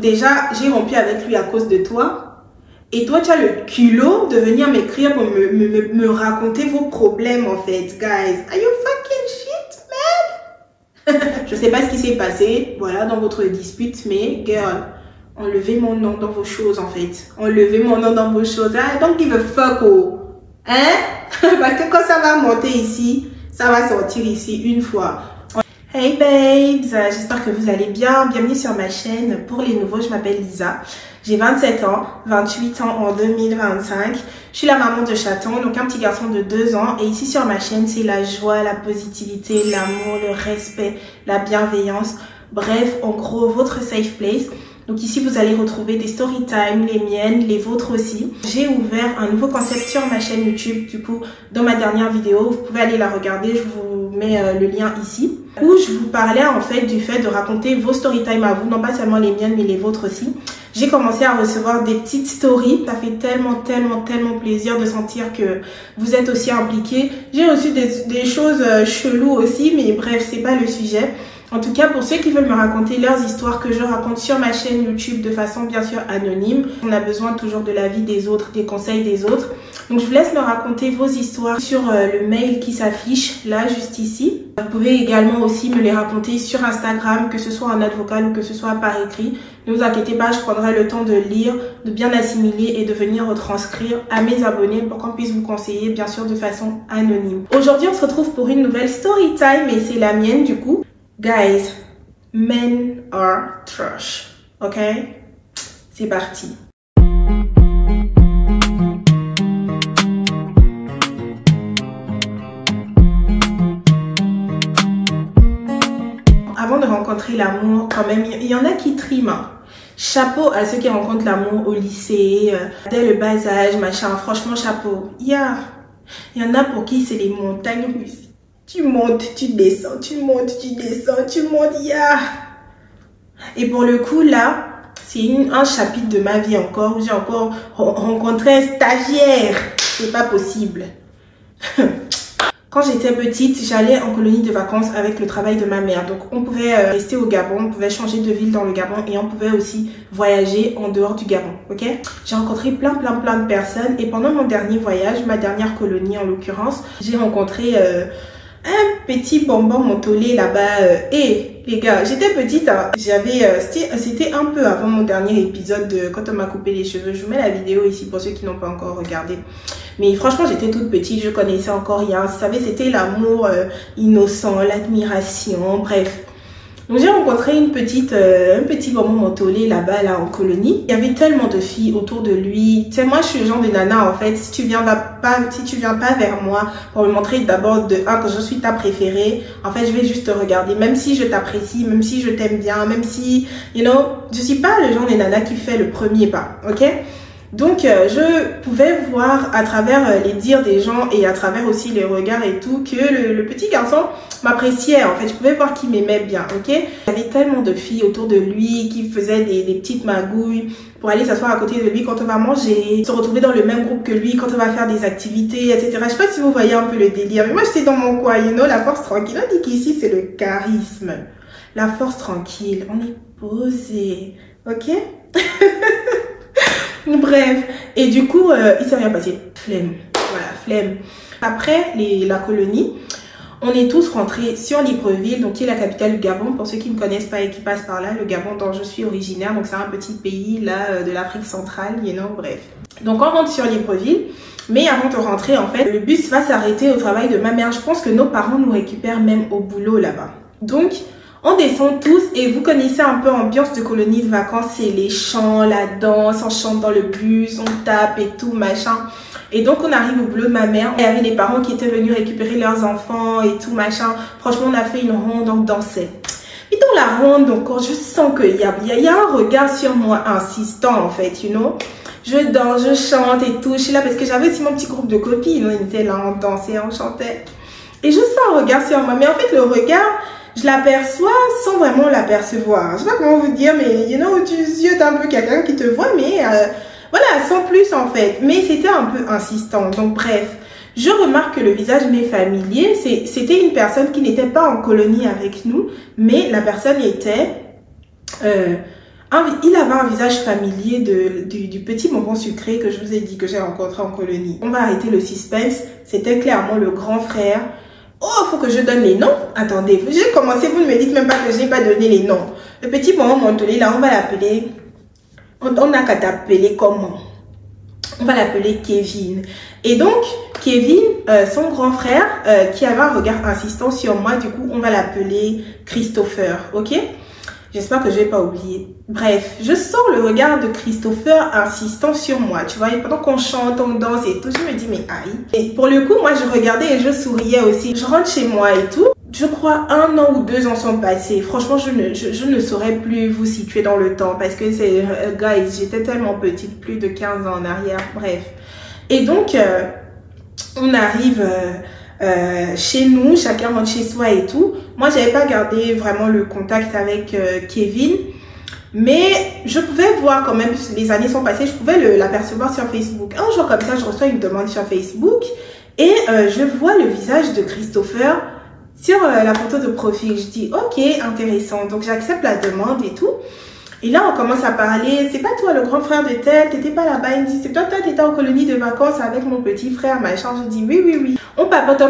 déjà, j'ai rompu avec lui à cause de toi. Et toi, tu as le culot de venir m'écrire pour me raconter vos problèmes, en fait. Guys, are you fucking shit, man? Je sais pas ce qui s'est passé, voilà, dans votre dispute, mais, girl, enlevez mon nom dans vos choses, en fait. Enlevez mon nom dans vos choses. I don't give a fuck, oh. Hein? Parce que quand ça va monter ici, ça va sortir ici une fois. Hey babes, j'espère que vous allez bien. Bienvenue sur ma chaîne. Pour les nouveaux, je m'appelle Lisa. J'ai 27 ans, 28 ans en 2025. Je suis la maman de chaton, donc un petit garçon de 2 ans. Et ici sur ma chaîne, c'est la joie, la positivité, l'amour, le respect, la bienveillance. Bref, en gros, votre safe place. Donc ici, vous allez retrouver des story time, les miennes, les vôtres aussi. J'ai ouvert un nouveau concept sur ma chaîne YouTube. Du coup, dans ma dernière vidéo, vous pouvez aller la regarder. Je vous mets le lien ici. Où je vous parlais en fait du fait de raconter vos story time à vous. Non pas seulement les miennes, mais les vôtres aussi. J'ai commencé à recevoir des petites stories. Ça fait tellement plaisir de sentir que vous êtes aussi impliqués. J'ai reçu des choses cheloues aussi, mais bref, c'est pas le sujet. En tout cas, pour ceux qui veulent me raconter leurs histoires que je raconte sur ma chaîne YouTube de façon bien sûr anonyme, on a besoin toujours de l'avis des autres, des conseils des autres. Donc je vous laisse me raconter vos histoires sur le mail qui s'affiche là, juste ici. Vous pouvez également aussi me les raconter sur Instagram, que ce soit en note vocale ou que ce soit par écrit. Ne vous inquiétez pas, je prendrai le temps de lire, de bien assimiler et de venir retranscrire à mes abonnés pour qu'on puisse vous conseiller bien sûr de façon anonyme. Aujourd'hui, on se retrouve pour une nouvelle story time et c'est la mienne du coup. Guys, men are trash, ok? C'est parti. Avant de rencontrer l'amour, quand même, il y en a qui triment. Hein. Chapeau à ceux qui rencontrent l'amour au lycée, dès le bas âge, machin. Franchement, chapeau. Il y en a pour qui c'est les montagnes russes. Tu montes, tu descends, tu montes, tu descends, tu montes, Et pour le coup, là, c'est un chapitre de ma vie encore où j'ai encore rencontré un stagiaire. C'est pas possible. Quand j'étais petite, j'allais en colonie de vacances avec le travail de ma mère. Donc, on pouvait rester au Gabon, on pouvait changer de ville dans le Gabon et on pouvait aussi voyager en dehors du Gabon, ok? J'ai rencontré plein de personnes et pendant mon dernier voyage, ma dernière colonie en l'occurrence, j'ai rencontré... un petit bonbon mentholé là-bas. Et les gars, j'étais petite, hein. C'était un peu avant mon dernier épisode de quand on m'a coupé les cheveux. Je vous mets la vidéo ici pour ceux qui n'ont pas encore regardé. Mais franchement, j'étais toute petite, je connaissais encore rien. Vous savez, c'était l'amour innocent, l'admiration, bref. Donc j'ai rencontré un petit bonbon mentholé là-bas, là en colonie. Il y avait tellement de filles autour de lui. Tu sais, moi je suis le genre de nana en fait. Si tu viens pas vers moi pour me montrer d'abord que je suis ta préférée, en fait je vais juste te regarder. Même si je t'apprécie, même si je t'aime bien, même si, you know, je suis pas le genre de nana qui fait le premier pas, ok? Donc, je pouvais voir à travers les dires des gens et à travers aussi les regards et tout que le petit garçon m'appréciait. En fait, je pouvais voir qu'il m'aimait bien, ok? Il y avait tellement de filles autour de lui qui faisaient des petites magouilles pour aller s'asseoir à côté de lui quand on va manger, se retrouver dans le même groupe que lui quand on va faire des activités, etc. Je sais pas si vous voyez un peu le délire. Mais moi, j'étais dans mon coin, you know, la force tranquille. On dit qu'ici, c'est le charisme. La force tranquille. On est posé, ok? Bref, et du coup, il s'est rien passé. Flemme, voilà, flemme. Après la colonie, on est tous rentrés sur Libreville, donc qui est la capitale du Gabon. Pour ceux qui ne connaissent pas et qui passent par là, le Gabon dont je suis originaire, donc c'est un petit pays là de l'Afrique centrale, you know, bref. Donc on rentre sur Libreville, mais avant de rentrer, en fait, le bus va s'arrêter au travail de ma mère. Je pense que nos parents nous récupèrent même au boulot là-bas. Donc, on descend tous et vous connaissez un peu l'ambiance de colonie de vacances, c'est les chants, la danse, on chante dans le bus, on tape et tout, machin. Et donc on arrive au boulot de ma mère, il y avait les parents qui étaient venus récupérer leurs enfants et tout, machin. Franchement, on a fait une ronde, on dansait. Et dans la ronde, encore, je sens qu'il y a un regard sur moi insistant en fait, you know. Je danse, je chante et tout, je suis là parce que j'avais aussi mon petit groupe de copines, on était là, on dansait, on chantait. Et je sens un regard sur moi, mais en fait le regard... Je l'aperçois sans vraiment l'apercevoir. Je sais pas comment vous dire, mais you know, tu ziotes un peu quelqu'un qui te voit, mais voilà, sans plus en fait. Mais c'était un peu insistant. Donc bref, je remarque que le visage m'est familier. C'était une personne qui n'était pas en colonie avec nous, mais la personne était Il avait un visage familier du petit bonbon sucré que je vous ai dit que j'ai rencontré en colonie. On va arrêter le suspense. C'était clairement le grand frère. Oh, faut que je donne les noms. Attendez, j'ai commencé, vous ne me dites même pas que je n'ai pas donné les noms. Le petit bonbon Montoli, là, on va l'appeler... On n'a qu'à t'appeler comment? On va l'appeler Kevin. Et donc, Kevin, son grand frère, qui avait un regard insistant sur moi, du coup, on va l'appeler Christopher, ok? J'espère que je vais pas oublier. Bref, je sens le regard de Christopher insistant sur moi, tu vois. Et pendant qu'on chante, on danse et tout, je me dis, mais aïe. Et pour le coup, moi, je regardais et je souriais aussi. Je rentre chez moi et tout. Je crois 1 an ou 2 ans sont passés. Franchement, je ne saurais plus vous situer dans le temps parce que c'est, guys, j'étais tellement petite, plus de 15 ans en arrière. Bref. Et donc, on arrive chez nous, chacun rentre chez soi et tout. Moi, j'avais pas gardé vraiment le contact avec Kevin, mais je pouvais voir quand même, les années sont passées, je pouvais l'apercevoir sur Facebook. Un jour comme ça, je reçois une demande sur Facebook et je vois le visage de Christopher sur la photo de profil. Je dis, ok, intéressant. Donc, j'accepte la demande et tout. Et là, on commence à parler. C'est pas toi le grand frère de tel, t'étais pas là-bas. Il me dit, c'est toi, t'étais en colonie de vacances avec mon petit frère, machin. Je dis, oui, oui, oui. On papote,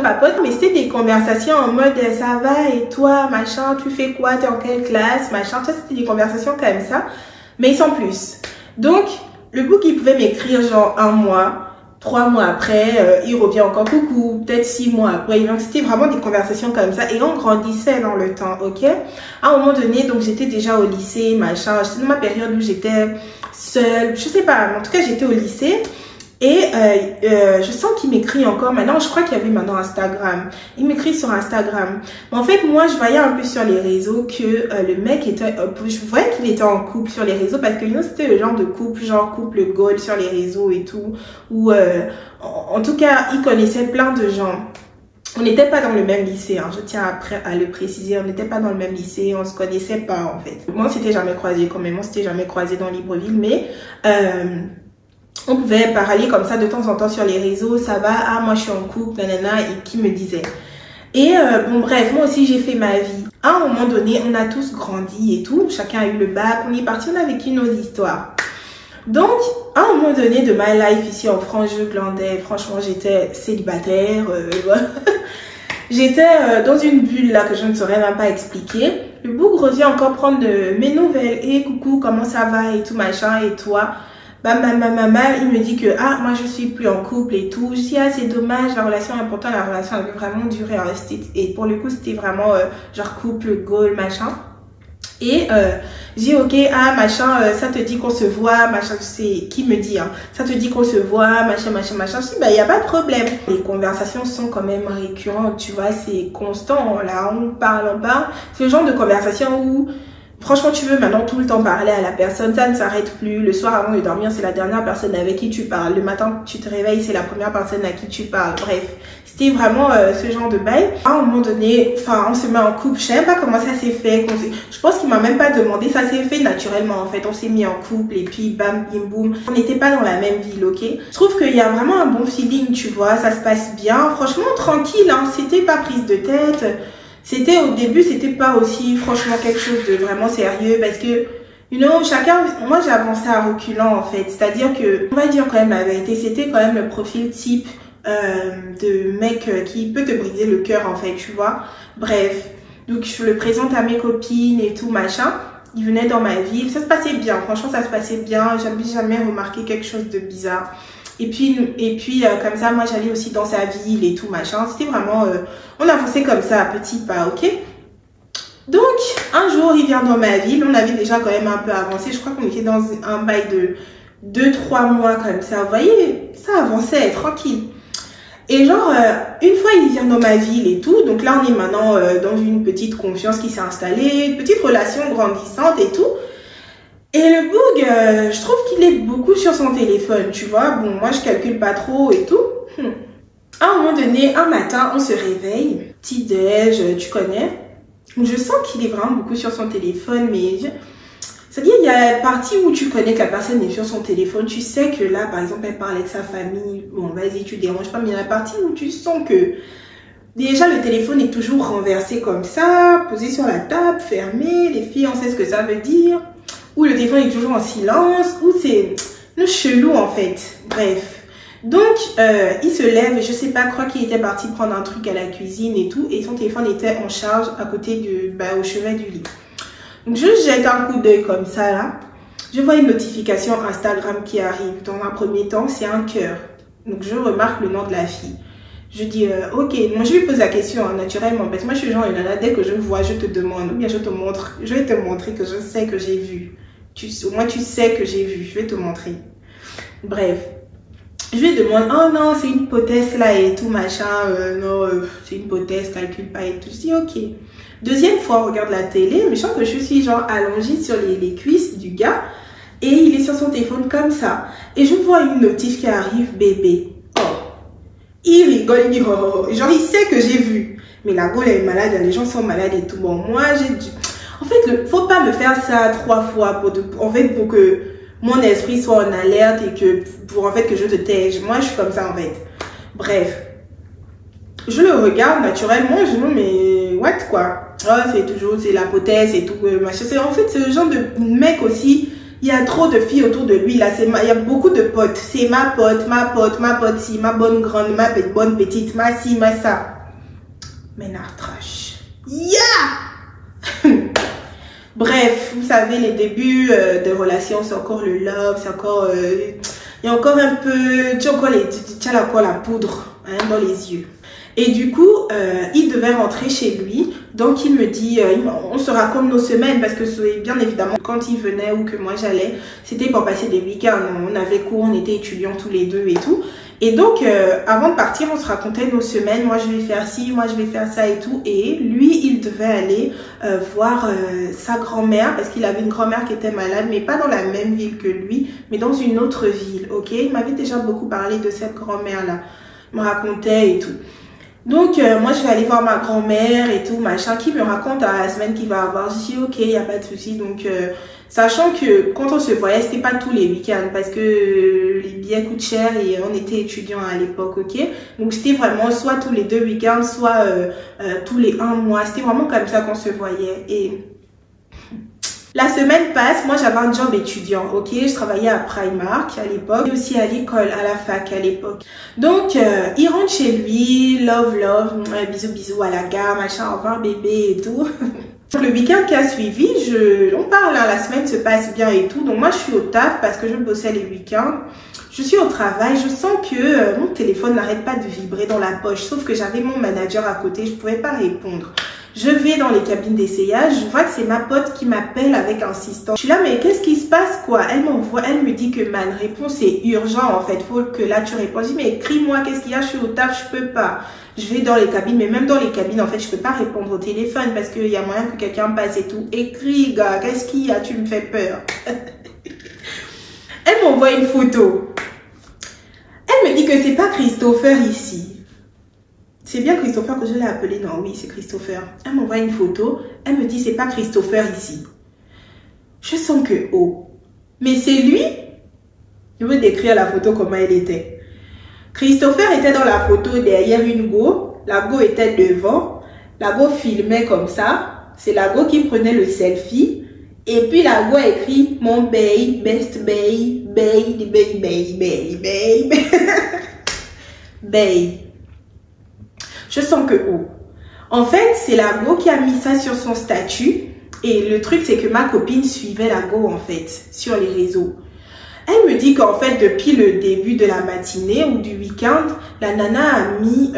mais c'était des conversations en mode, ça va, et toi, machin, tu fais quoi, t'es en quelle classe, machin. Ça, c'était des conversations comme ça, mais sans plus. Donc, le bout il pouvait m'écrire genre 1 mois, 3 mois après, il revient encore coucou, peut-être 6 mois après. Donc, c'était vraiment des conversations comme ça. Et on grandissait dans le temps, ok? À un moment donné, donc j'étais déjà au lycée, machin. J'étais dans ma période où j'étais seule. Je sais pas, mais en tout cas, j'étais au lycée. Et je sens qu'il m'écrit encore. Maintenant, je crois qu'il y avait maintenant Instagram. Il m'écrit sur Instagram. Mais en fait, moi, je voyais un peu sur les réseaux que le mec était... je voyais qu'il était en couple sur les réseaux parce que nous, c'était le genre de couple, genre couple gold sur les réseaux et tout. Où, en tout cas, il connaissait plein de gens. On n'était pas dans le même lycée, hein. Je tiens à le préciser. On n'était pas dans le même lycée. On se connaissait pas, en fait. Moi, on s'était jamais croisés quand même. On s'était jamais croisés dans Libreville. Mais... on pouvait parler comme ça de temps en temps sur les réseaux, ça va, ah moi je suis en couple, nanana, et qui me disait. Et bon bref, moi aussi j'ai fait ma vie. À un moment donné, on a tous grandi et tout, chacun a eu le bac, on est parti, on a vécu nos histoires. Donc, à un moment donné de my life ici en France, je glandais, franchement j'étais célibataire, voilà. J'étais dans une bulle là que je ne saurais même pas expliquer. Le bougre revient encore prendre de mes nouvelles, et coucou, comment ça va et tout machin, et toi? Bah, ma il me dit que, ah, moi, je suis plus en couple et tout. Je dis, ah, c'est dommage, la relation est importante, la relation avait vraiment duré. Et pour le coup, c'était vraiment, genre, couple, goal, machin. Et, j'ai dit, ok, ah, machin, ça te dit qu'on se voit, machin, c'est qui me dit, hein, ça te dit qu'on se voit, machin, machin, machin. Je dis, bah, il n'y a pas de problème. Les conversations sont quand même récurrentes, tu vois, c'est constant, là, on parle. C'est le genre de conversation où, franchement, tu veux maintenant tout le temps parler à la personne, ça ne s'arrête plus. Le soir avant de dormir, c'est la dernière personne avec qui tu parles. Le matin, tu te réveilles, c'est la première personne à qui tu parles. Bref, c'était vraiment ce genre de bail. À un moment donné, enfin, on se met en couple. Je sais même pas comment ça s'est fait. Je pense qu'il m'a même pas demandé. Ça s'est fait naturellement, en fait. On s'est mis en couple et puis bam, bim, boum. On n'était pas dans la même ville, ok? Je trouve qu'il y a vraiment un bon feeling, tu vois. Ça se passe bien. Franchement, tranquille, hein. C'était pas prise de tête. C'était au début, c'était pas aussi franchement quelque chose de vraiment sérieux parce que, you know, chacun, moi j'ai avancé à reculant en fait. C'est-à-dire que, on va dire quand même la vérité, c'était quand même le profil type de mec qui peut te briser le cœur en fait, tu vois. Bref, donc je le présente à mes copines et tout machin. Il venait dans ma ville, ça se passait bien, franchement ça se passait bien. J'avais jamais remarqué quelque chose de bizarre. Et puis comme ça, moi j'allais aussi dans sa ville et tout machin. C'était vraiment, on avançait comme ça à petits pas, ok? Donc un jour il vient dans ma ville, on avait déjà quand même un peu avancé. Je crois qu'on était dans un bail de 2-3 mois comme ça. Vous voyez, ça avançait tranquille. Et genre, une fois il vient dans ma ville et tout, donc là on est maintenant dans une petite confiance qui s'est installée, une petite relation grandissante et tout. Et le boug, je trouve qu'il est beaucoup sur son téléphone, tu vois. Bon, moi, je calcule pas trop et tout. À un moment donné, un matin, on se réveille. Petit déj, tu connais. Je sens qu'il est vraiment beaucoup sur son téléphone, mais... C'est-à-dire, il y a la partie où tu connais que la personne est sur son téléphone. Tu sais que là, par exemple, elle parle avec sa famille. Bon, vas-y, tu déranges pas. Mais il y a la partie où tu sens que... Déjà, le téléphone est toujours renversé comme ça, posé sur la table, fermé. Les filles, on sait ce que ça veut dire. ou le téléphone est toujours en silence, ou c'est le chelou en fait. Bref. Donc, il se lève et je sais pas, crois qu'il était parti prendre un truc à la cuisine et tout. Et son téléphone était en charge à côté au chevet du lit. Donc, je jette un coup d'œil comme ça là. Je vois une notification Instagram qui arrive. Dans un premier temps, c'est un cœur. Donc, je remarque le nom de la fille. Je dis, ok, moi je lui pose la question hein, naturellement. Parce que moi, je suis genre, dès que je vois, je te demande. Ou bien je te montre. Je vais te montrer que je sais que j'ai vu. Au moins, tu sais que j'ai vu. Je vais te montrer. Bref. Je lui demande, oh non, c'est une hypothèse là et tout, machin, non, c'est une hypothèse, calcule pas et tout. Je dis, ok. Deuxième fois, on regarde la télé, mais je sens que je suis genre allongée sur les cuisses du gars et il est sur son téléphone comme ça. Et je vois une notif qui arrive, bébé. Oh. Il rigole, il dit, oh, oh, oh. Genre, il sait que j'ai vu. Mais la gueule est malade, les gens sont malades et tout. Bon, moi, j'ai dit, en fait, faut pas me faire ça 3 fois pour que mon esprit soit en alerte et que en fait que je te tège. Moi je suis comme ça en fait. Bref, je le regarde naturellement, je me dis mais what quoi. Oh, c'est l'hypothèse et tout machin. En fait c'est le genre de mec aussi. Il y a trop de filles autour de lui là. Il y a beaucoup de potes. C'est ma pote si, ma bonne grande, ma bonne petite, ma si, ma ça. Mais trash. Yeah. Bref, vous savez, les débuts de relations, c'est encore le love, c'est encore... il y a encore un peu... Tu as encore la poudre hein, dans les yeux. Et du coup, il devait rentrer chez lui. Donc, il me dit, on se raconte nos semaines parce que bien évidemment, quand il venait ou que moi j'allais, c'était pour passer des week-ends. On avait cours, on était étudiants tous les deux et tout. Et donc, avant de partir, on se racontait nos semaines. Moi, je vais faire ci, moi, je vais faire ça et tout. Et lui, il devait aller voir sa grand-mère parce qu'il avait une grand-mère qui était malade, mais pas dans la même ville que lui, mais dans une autre ville, ok? Il m'avait déjà beaucoup parlé de cette grand-mère-là. Il me racontait et tout. Donc, moi, je vais aller voir ma grand-mère et tout, machin, qui me raconte à la semaine qu'il va avoir. Je dis, ok, il n'y a pas de souci. Donc, sachant que quand on se voyait, c'était pas tous les week-ends parce que les billets coûtent cher et on était étudiants à l'époque, ok? Donc, c'était vraiment soit tous les 2 week-ends, soit tous les 1 mois. C'était vraiment comme ça qu'on se voyait. Et la semaine passe, moi j'avais un job étudiant, ok? Je travaillais à Primark à l'époque et aussi à l'école, à la fac à l'époque. Donc, il rentre chez lui, love, bisous, bisous à la gare, machin, au revoir bébé et tout. Le week-end qui a suivi, on parle, hein, la semaine se passe bien et tout. Donc moi je suis au taf parce que je bossais les week-ends. Je suis au travail, je sens que mon téléphone n'arrête pas de vibrer dans la poche. Sauf que j'avais mon manager à côté, je ne pouvais pas répondre. Je vais dans les cabines d'essayage, je vois que c'est ma pote qui m'appelle avec insistance. Je suis là, mais qu'est-ce qui se passe quoi? Elle m'envoie, elle me dit que ma réponse est urgent en fait, faut que là tu réponds. Je dis, mais écris-moi, qu'est-ce qu'il y a? Je suis au taf, je peux pas. Je vais dans les cabines, mais même dans les cabines en fait, je peux pas répondre au téléphone parce qu'il y a moyen que quelqu'un passe et tout. Écris gars, qu'est-ce qu'il y a? Tu me fais peur. Elle m'envoie une photo. Elle me dit que c'est pas Christopher ici. C'est bien Christopher que je l'ai appelé. Non, oui, c'est Christopher. Elle m'envoie une photo. Elle me dit, c'est pas Christopher ici. Je sens que, oh, mais c'est lui. Je veux décrire la photo comment elle était. Christopher était dans la photo derrière une go. La go était devant. La go filmait comme ça. C'est la go qui prenait le selfie. Et puis la go a écrit, mon babe, best babe, babe, babe, babe, babe, babe. Je sens que oh. En fait, c'est la go qui a mis ça sur son statut. Et le truc, c'est que ma copine suivait la go, en fait, sur les réseaux. Elle me dit qu'en fait, depuis le début de la matinée ou du week-end, la nana a mis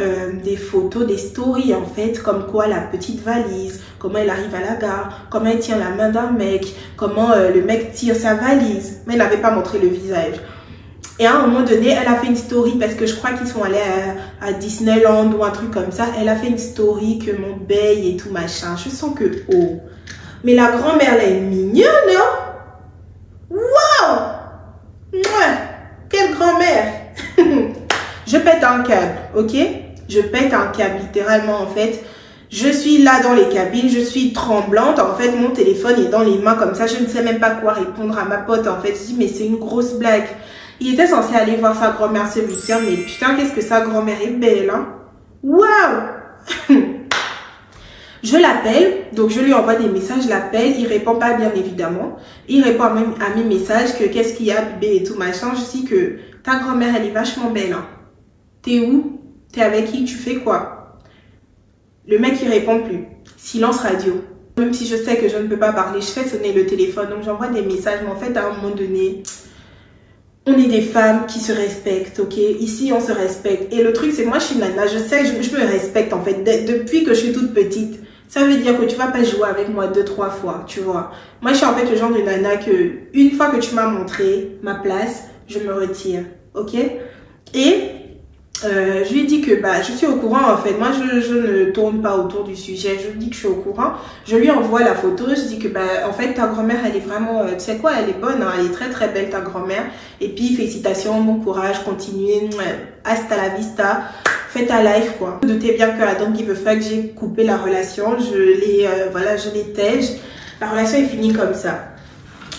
des photos, des stories, en fait, comme quoi la petite valise, comment elle arrive à la gare, comment elle tient la main d'un mec, comment le mec tire sa valise. Mais elle n'avait pas montré le visage. Et à un moment donné, elle a fait une story parce que je crois qu'ils sont allés à Disneyland ou un truc comme ça. Elle a fait une story que mon bail et tout machin. Je sens que, oh. Mais la grand-mère, elle est mignonne, hein? Waouh! Ouais. Quelle grand-mère! Je pète un câble, ok? Je pète un câble, littéralement, en fait. Je suis là dans les cabines, je suis tremblante. En fait, mon téléphone est dans les mains comme ça. Je ne sais même pas quoi répondre à ma pote, en fait. Je dis, mais c'est une grosse blague. Il était censé aller voir sa grand-mère ce week-end, mais putain, qu'est-ce que sa grand-mère est belle, hein? Waouh! Je l'appelle, donc je lui envoie des messages, je l'appelle, il répond pas bien évidemment. Il répond à mes messages que qu'est-ce qu'il y a bébé et tout machin. Je dis que ta grand-mère elle est vachement belle. Hein. T'es où? T'es avec qui? Tu fais quoi? Le mec il répond plus. Silence radio. Même si je sais que je ne peux pas parler, je fais sonner le téléphone. Donc j'envoie des messages. Mais en fait à un moment donné, on est des femmes qui se respectent, ok? Ici on se respecte. Et le truc c'est moi je suis nana, je sais, je me respecte en fait. Depuis que je suis toute petite. Ça veut dire que tu vas pas jouer avec moi 2-3 fois, tu vois. Moi, je suis en fait le genre de nana que, une fois que tu m'as montré ma place, je me retire, ok? Et je lui dis que je suis au courant en fait. Moi, je ne tourne pas autour du sujet. Je lui dis que je suis au courant. Je lui envoie la photo. Je dis que en fait, ta grand-mère, elle est vraiment, tu sais quoi, elle est bonne. Hein, elle est très très belle, ta grand-mère. Et puis, félicitations, bon courage, continuez. Hasta la vista. Fais ta life quoi. Doutez bien que Adam qui veut faire que j'ai coupé la relation, je l'ai tège. La relation est finie comme ça.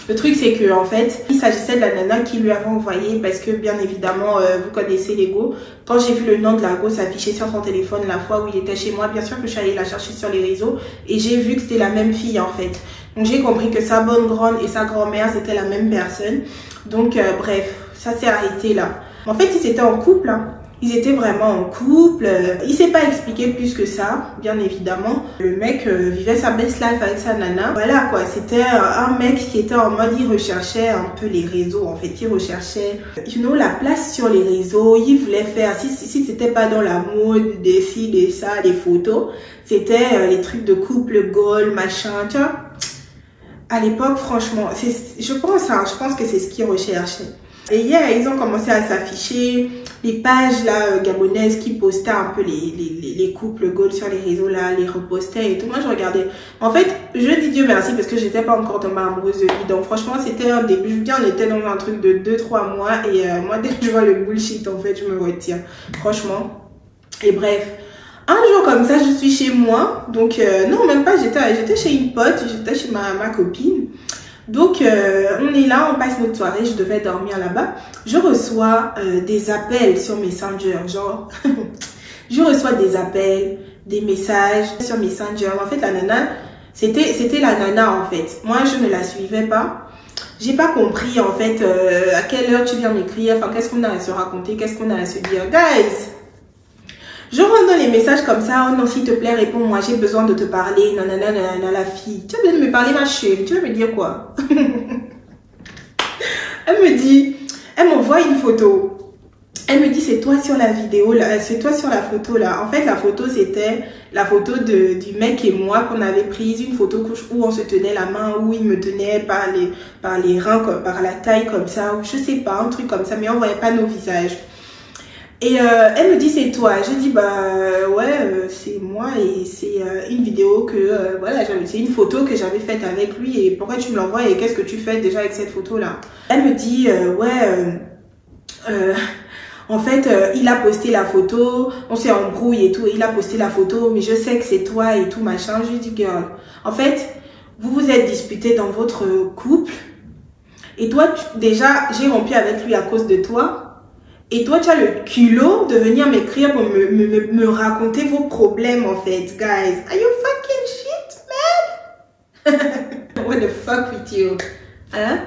Le truc c'est que en fait, il s'agissait de la nana qui lui avait envoyé parce que bien évidemment vous connaissez les go. Quand j'ai vu le nom de la go s'afficher sur son téléphone la fois où il était chez moi, bien sûr que je suis allée la chercher sur les réseaux et j'ai vu que c'était la même fille en fait. Donc j'ai compris que sa bonne grande et sa grand-mère c'était la même personne. Donc bref, ça s'est arrêté là. En fait, ils étaient en couple. Hein. Ils étaient vraiment en couple. Il s'est pas expliqué plus que ça, bien évidemment. Le mec vivait sa best life avec sa nana. Voilà quoi, c'était un mec qui était en mode, il recherchait un peu les réseaux en fait. Il recherchait, la place sur les réseaux. Il voulait faire, si c'était pas dans la mode, des filles, des ça, des photos. C'était les trucs de couple, goal, machin, tu vois. À l'époque, franchement, je pense que c'est ce qu'il recherchait. Et hier, ils ont commencé à s'afficher les pages là gabonaises qui postaient un peu les couples gold sur les réseaux là, les repostaient et tout. Moi, je regardais. En fait, je dis Dieu merci parce que j'étais pas encore tombée amoureuse de lui. Donc, franchement, c'était un début. Je veux dire, on était dans un truc de 2-3 mois. Et moi, dès que je vois le bullshit, en fait, je me retire. Franchement. Et bref. Un jour comme ça, je suis chez moi. Donc, non, même pas. J'étais chez une pote. J'étais chez ma copine. Donc, on est là, on passe notre soirée, je devais dormir là-bas. Je reçois des appels sur Messenger, genre, je reçois des appels, des messages sur Messenger. En fait, la nana, c'était la nana, en fait. Moi, je ne la suivais pas. J'ai pas compris, en fait, à quelle heure tu viens m'écrire, enfin, qu'est-ce qu'on a à se raconter, qu'est-ce qu'on a à se dire. Guys! Je rentre dans les messages comme ça, oh non, s'il te plaît, réponds-moi, j'ai besoin de te parler, nanana, nanana, la fille. Tu as besoin de me parler, ma chérie, tu vas me dire quoi? Elle m'envoie une photo. Elle me dit, c'est toi sur la vidéo, là, c'est toi sur la photo, là. En fait, la photo, c'était la photo du mec et moi qu'on avait prise, une photo où on se tenait la main, où il me tenait par les reins, par la taille comme ça, ou je sais pas, un truc comme ça, mais on voyait pas nos visages. Et elle me dit c'est toi. Je dis ouais c'est moi et c'est une vidéo que voilà, c'est une photo que j'avais faite avec lui et pourquoi tu me l'envoies et qu'est-ce que tu fais déjà avec cette photo là? Elle me dit en fait il a posté la photo, on s'est embrouillé et tout, et il a posté la photo mais je sais que c'est toi et tout machin. Je lui dis girl, en fait vous vous êtes disputé dans votre couple et toi déjà j'ai rompu avec lui à cause de toi. Et toi, tu as le culot de venir m'écrire pour me raconter vos problèmes, en fait, guys. Are you fucking shit, man? What the fuck with you? Hein?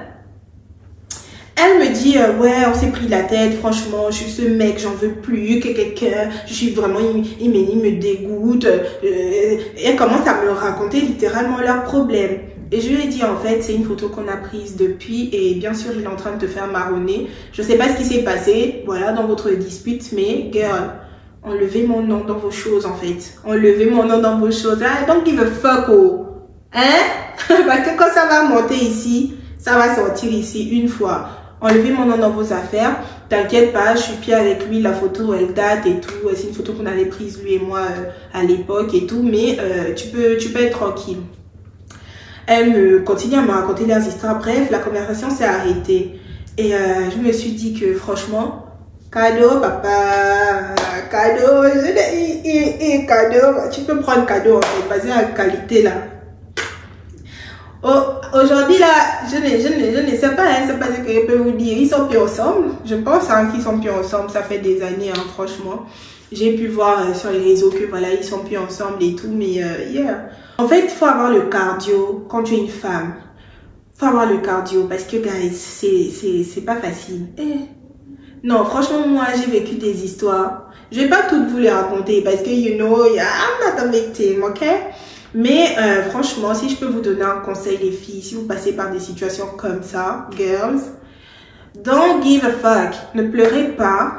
Elle me dit, ouais, on s'est pris la tête, franchement, je suis ce mec, j'en veux plus, que quelqu'un, je suis vraiment, il me dégoûte. Elle commence à me raconter littéralement leurs problèmes. Et je lui ai dit, en fait, c'est une photo qu'on a prise depuis et bien sûr, il est en train de te faire marronner. Je sais pas ce qui s'est passé, voilà, dans votre dispute, mais girl, enlevez mon nom dans vos choses, en fait. Enlevez mon nom dans vos choses. I don't give a fuck, oh. Hein? Parce que quand ça va monter ici, ça va sortir ici une fois. Enlevez mon nom dans vos affaires. T'inquiète pas, je suis pied avec lui. La photo, elle date et tout. C'est une photo qu'on avait prise, lui et moi, à l'époque et tout. Mais tu peux être tranquille. Elle me continue à me raconter leurs histoires. Bref, la conversation s'est arrêtée. Et je me suis dit que franchement, cadeau, papa, cadeau, cadeau. Tu peux prendre cadeau, en fait, basé à la qualité, là. Oh, aujourd'hui, là, je ne sais pas, hein, c'est pas ce que je peux vous dire. Ils sont plus ensemble. Je pense hein, qu'ils sont plus ensemble. Ça fait des années, hein, franchement. J'ai pu voir sur les réseaux que voilà, ils sont plus ensemble et tout, mais yeah. En fait, il faut avoir le cardio quand tu es une femme. Faut avoir le cardio parce que, guys, c'est pas facile. Non, franchement, moi, j'ai vécu des histoires. Je vais pas toutes vous les raconter parce que, you know, I'm not a victim, ok? Mais franchement, si je peux vous donner un conseil, les filles, si vous passez par des situations comme ça, girls, don't give a fuck. Ne pleurez pas,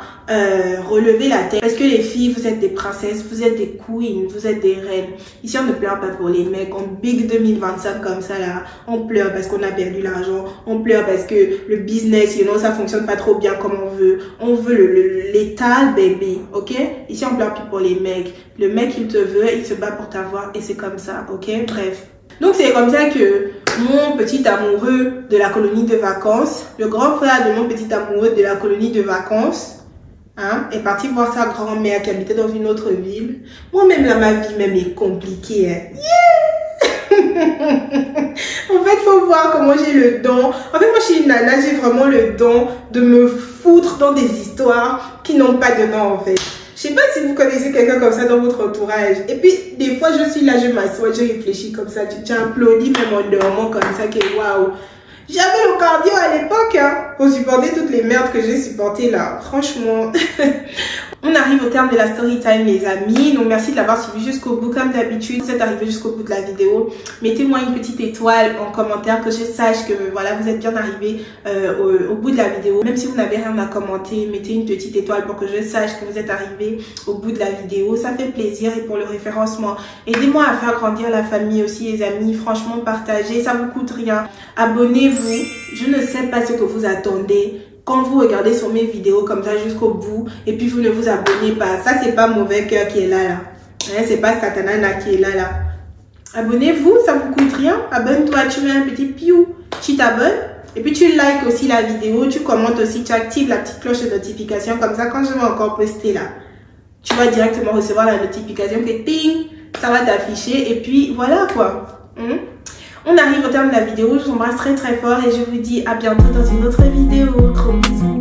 relevez la tête. Parce que les filles, vous êtes des princesses, vous êtes des queens, vous êtes des reines. Ici, on ne pleure pas pour les mecs. On big 2025 comme ça, là. On pleure parce qu'on a perdu l'argent. On pleure parce que le business, you know, ça fonctionne pas trop bien comme on veut. On veut l'étal, baby, ok? Ici, on pleure plus pour les mecs. Le mec, il te veut, il se bat pour t'avoir et c'est comme ça, ok? Bref. Donc, c'est comme ça que mon petit amoureux de la colonie de vacances, le grand frère de mon petit amoureux de la colonie de vacances, hein, est parti voir sa grand-mère qui habitait dans une autre ville. Moi-même, là, ma vie même est compliquée. Hein. Yeah! En fait, il faut voir comment j'ai le don. En fait, moi, je suis une nana, j'ai vraiment le don de me foutre dans des histoires qui n'ont pas de nom, en fait. Je sais pas si vous connaissez quelqu'un comme ça dans votre entourage. Et puis, des fois, je suis là, je m'assois, je réfléchis comme ça. Tu applaudis même en dormant comme ça, que waouh. J'avais le cardio à l'époque, hein, pour supporter toutes les merdes que j'ai supportées là. Franchement. On arrive au terme de la story time, les amis. Donc, merci de l'avoir suivi jusqu'au bout. Comme d'habitude, vous êtes arrivé jusqu'au bout de la vidéo. Mettez-moi une petite étoile en commentaire que je sache que voilà, vous êtes bien arrivé au bout de la vidéo. Même si vous n'avez rien à commenter, mettez une petite étoile pour que je sache que vous êtes arrivé au bout de la vidéo. Ça fait plaisir et pour le référencement, aidez-moi à faire grandir la famille aussi, les amis. Franchement, partagez, ça vous coûte rien. Abonnez-vous. Je ne sais pas ce que vous attendez. Quand vous regardez sur mes vidéos comme ça jusqu'au bout et puis vous ne vous abonnez pas, ça c'est pas mauvais cœur qui est là. Hein, c'est pas Satanana qui est là. Abonnez-vous, ça vous coûte rien. Abonne-toi, tu mets un petit piou, tu t'abonnes et puis tu likes aussi la vidéo, tu commentes aussi, tu actives la petite cloche de notification comme ça quand je vais encore poster là, tu vas directement recevoir la notification que ting, ça va t'afficher et puis voilà quoi. On arrive au terme de la vidéo, je vous embrasse très très fort et je vous dis à bientôt dans une autre vidéo. Gros bisous.